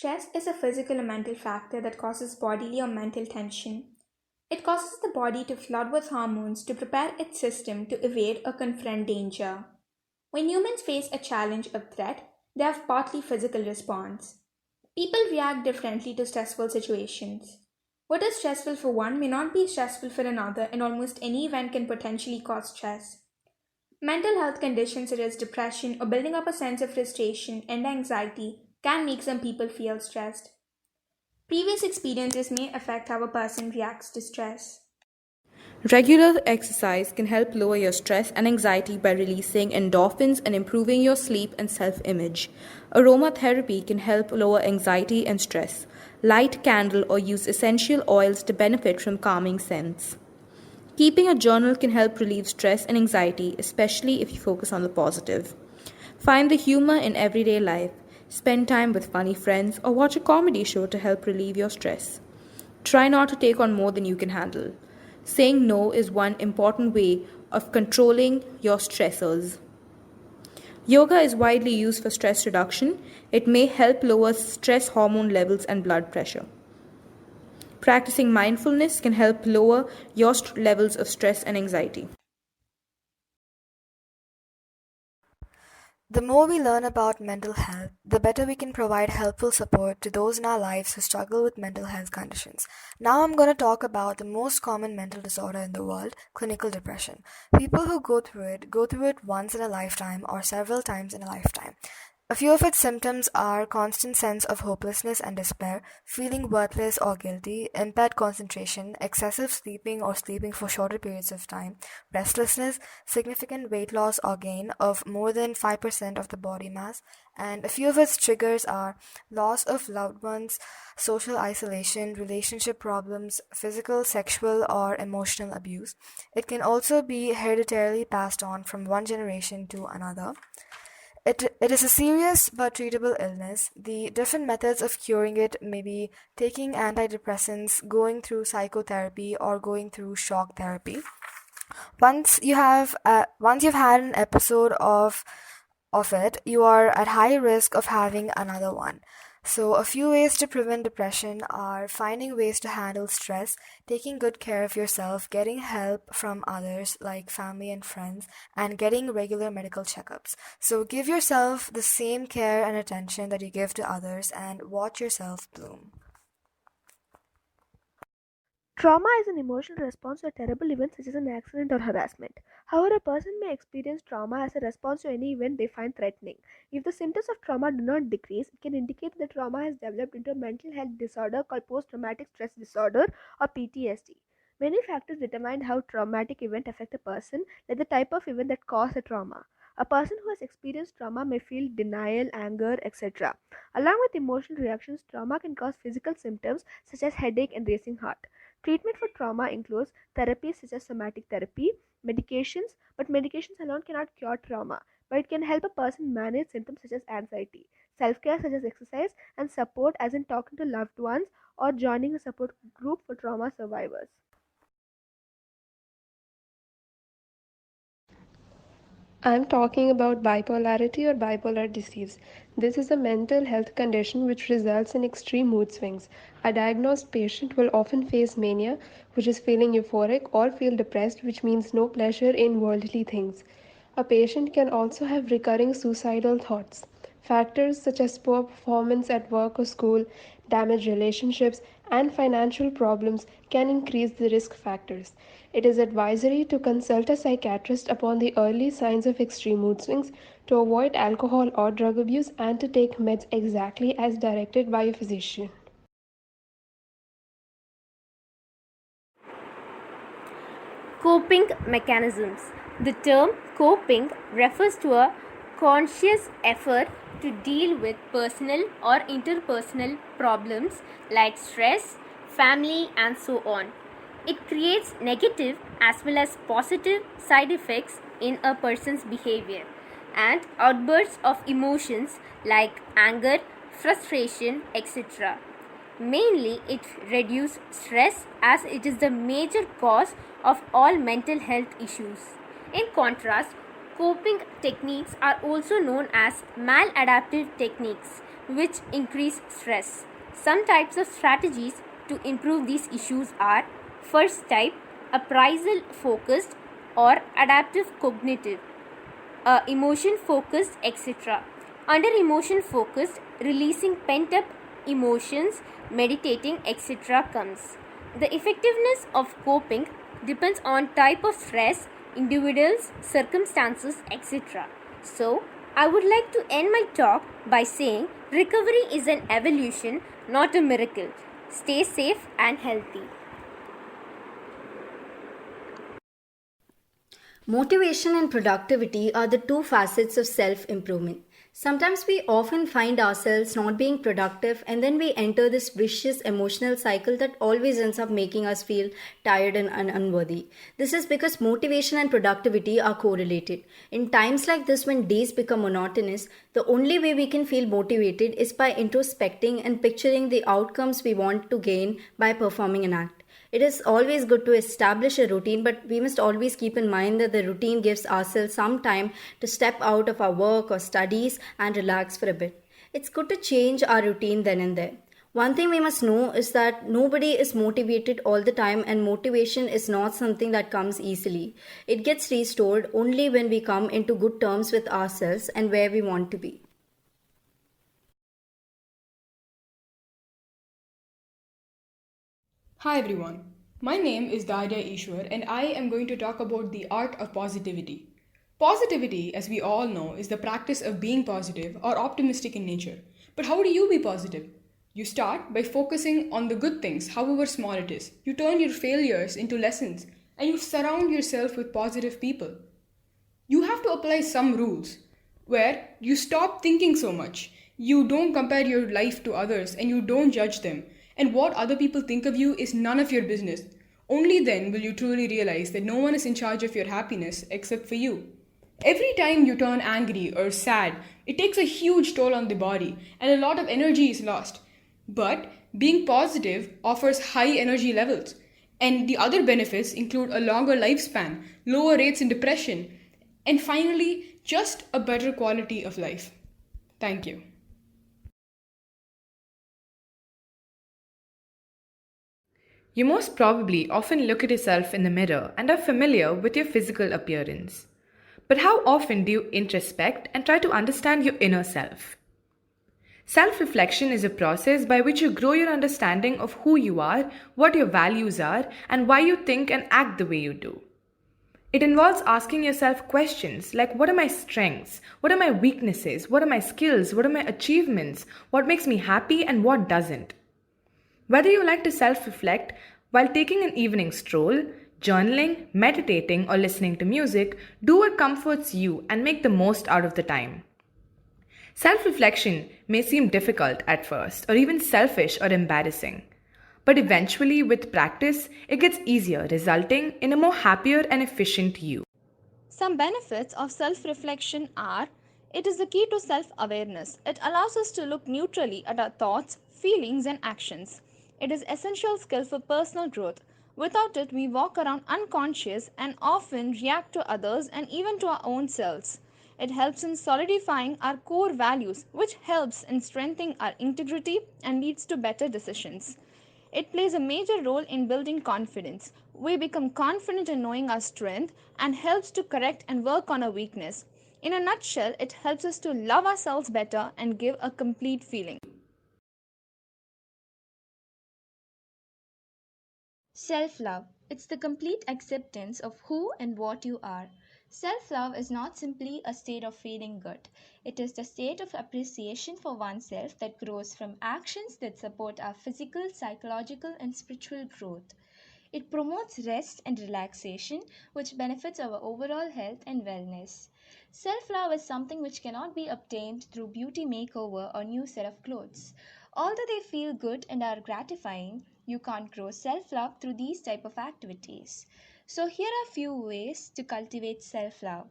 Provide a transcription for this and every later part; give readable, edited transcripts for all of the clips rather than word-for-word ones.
Stress is a physical or mental factor that causes bodily or mental tension. It causes the body to flood with hormones to prepare its system to evade or confront danger. When humans face a challenge or threat, they have partly physical response. People react differently to stressful situations. What is stressful for one may not be stressful for another, and almost any event can potentially cause stress. Mental health conditions such as depression or building up a sense of frustration and anxiety can make some people feel stressed. Previous experiences may affect how a person reacts to stress. Regular exercise can help lower your stress and anxiety by releasing endorphins and improving your sleep and self image. Aromatherapy can help lower anxiety and stress. Light candle or use essential oils to benefit from calming scents. Keeping a journal can help relieve stress and anxiety, especially if you focus on the positive. Find the humor in everyday life. Spend time with funny friends or watch a comedy show to help relieve your stress. Try not to take on more than you can handle. Saying no is one important way of controlling your stressors. Yoga is widely used for stress reduction. It may help lower stress hormone levels and blood pressure. Practicing mindfulness can help lower your levels of stress and anxiety. The more we learn about mental health, the better we can provide helpful support to those in our lives who struggle with mental health conditions. Now I'm going to talk about the most common mental disorder in the world, clinical depression. People who go through it once in a lifetime or several times in a lifetime. A few of its symptoms are constant sense of hopelessness and despair, feeling worthless or guilty, impaired concentration, excessive sleeping or sleeping for shorter periods of time, restlessness, significant weight loss or gain of more than 5% of the body mass, and a few of its triggers are loss of loved ones, social isolation, relationship problems, physical, sexual, or emotional abuse. It can also be hereditarily passed on from one generation to another. It is a serious but treatable illness. The different methods of curing it may be taking antidepressants, going through psychotherapy, or going through shock therapy. Once you've had an episode of it, you are at high risk of having another one. So, a few ways to prevent depression are finding ways to handle stress, taking good care of yourself, getting help from others like family and friends, and getting regular medical checkups. So, give yourself the same care and attention that you give to others and watch yourself bloom. Trauma is an emotional response to a terrible event such as an accident or harassment. However, a person may experience trauma as a response to any event they find threatening. If the symptoms of trauma do not decrease, it can indicate that the trauma has developed into a mental health disorder called post traumatic stress disorder or PTSD. Many factors determine how traumatic event affect a person, like the type of event that caused the trauma. A person who has experienced trauma may feel denial, anger, etc. Along with emotional reactions, trauma can cause physical symptoms such as headache and racing heart. Treatment for trauma includes therapies such as somatic therapy, medications, but medications alone cannot cure trauma, but it can help a person manage symptoms such as anxiety. Self care such as exercise and support, as in talking to loved ones or joining a support group for trauma survivors. I'm talking about bipolarity or bipolar disease. This is a mental health condition which results in extreme mood swings. A diagnosed patient will often face mania, which is feeling euphoric, or feel depressed, which means no pleasure in worldly things. A patient can also have recurring suicidal thoughts. Factors such as poor performance at work or school, damaged relationships, and financial problems can increase the risk factors. It is advisory to consult a psychiatrist upon the early signs of extreme mood swings, to avoid alcohol or drug abuse, and to take meds exactly as directed by a physician. Coping mechanisms. The term coping refers to a conscious effort to deal with personal or interpersonal problems like stress, family, and so on. It creates negative as well as positive side effects in a person's behavior and outbursts of emotions like anger, frustration, etc. Mainly, it reduces stress as it is the major cause of all mental health issues. In contrast, Coping techniques are also known as maladaptive techniques, which increase stress. Some types of strategies to improve these issues are: first type, appraisal focused or adaptive cognitive, emotion focused, etc. Under emotion focused, releasing pent up emotions, meditating, etc. comes. The effectiveness of coping depends on type of stress, individuals, circumstances, etc. So, I would like to end my talk by saying recovery is an evolution, not a miracle. Stay safe and healthy. Motivation and productivity are the two facets of self improvement. Sometimes we often find ourselves not being productive, and then we enter this vicious emotional cycle that always ends up making us feel tired and unworthy. This is because motivation and productivity are correlated. In times like this, when days become monotonous, the only way we can feel motivated is by introspecting and picturing the outcomes we want to gain by performing an act. It is always good to establish a routine, but we must always keep in mind that the routine gives ourselves some time to step out of our work or studies and relax for a bit. It's good to change our routine then and there. One thing we must know is that nobody is motivated all the time, and motivation is not something that comes easily. It gets restored only when we come into good terms with ourselves and where we want to be. Hi everyone, my name is Darya Ishwar and I am going to talk about the art of positivity. Positivity, as we all know, is the practice of being positive or optimistic in nature. But how do you be positive? You start by focusing on the good things, however small it is. You turn your failures into lessons and you surround yourself with positive people. You have to apply some rules where you stop thinking so much. You don't compare your life to others and you don't judge them. And what other people think of you is none of your business. Only then will you truly realize that no one is in charge of your happiness except for you. Every time you turn angry or sad, it takes a huge toll on the body and a lot of energy is lost. But being positive offers high energy levels. And the other benefits include a longer lifespan, lower rates in depression, and finally, just a better quality of life. Thank you. You most probably often look at yourself in the mirror and are familiar with your physical appearance. But how often do you introspect and try to understand your inner self? Self reflection is a process by which you grow your understanding of who you are, what your values are, and why you think and act the way you do. It involves asking yourself questions like: what are my strengths? What are my weaknesses? What are my skills? What are my achievements? What makes me happy and what doesn't? Whether you like to self reflect while taking an evening stroll, journaling, meditating, or listening to music, do what comforts you and make the most out of the time. Self reflection may seem difficult at first, or even selfish or embarrassing. But eventually, with practice, it gets easier, resulting in a more happier and efficient you. Some benefits of self reflection are: it is the key to self awareness. It allows us to look neutrally at our thoughts, feelings, and actions. It is essential skill for personal growth. Without it, we walk around unconscious and often react to others and even to our own selves. It helps in solidifying our core values, which helps in strengthening our integrity and leads to better decisions. It plays a major role in building confidence. We become confident in knowing our strength and helps to correct and work on our weakness. In a nutshell, it helps us to love ourselves better and give a complete feeling. Self love. It's the complete acceptance of who and what you are. Self love is not simply a state of feeling good, it is the state of appreciation for oneself that grows from actions that support our physical, psychological, and spiritual growth. It promotes rest and relaxation, which benefits our overall health and wellness. Self love is something which cannot be obtained through beauty makeover or new set of clothes. Although they feel good and are gratifying, you can't grow self love through these type of activities. So here are a few ways to cultivate self love.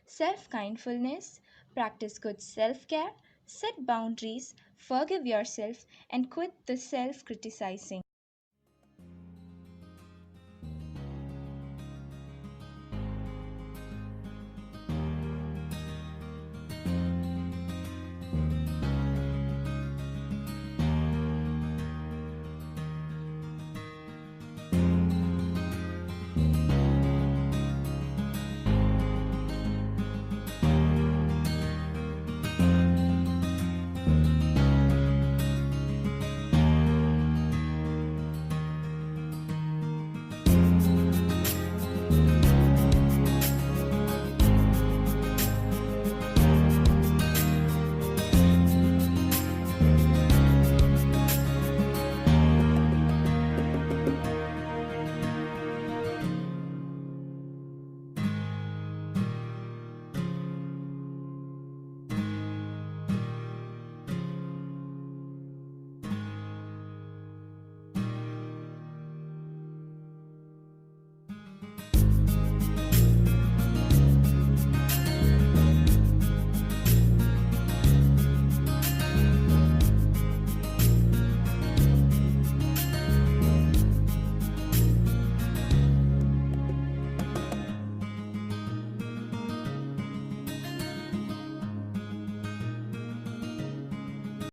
Self kindfulness, practice good self care, set boundaries, forgive yourself, and quit the self criticizing.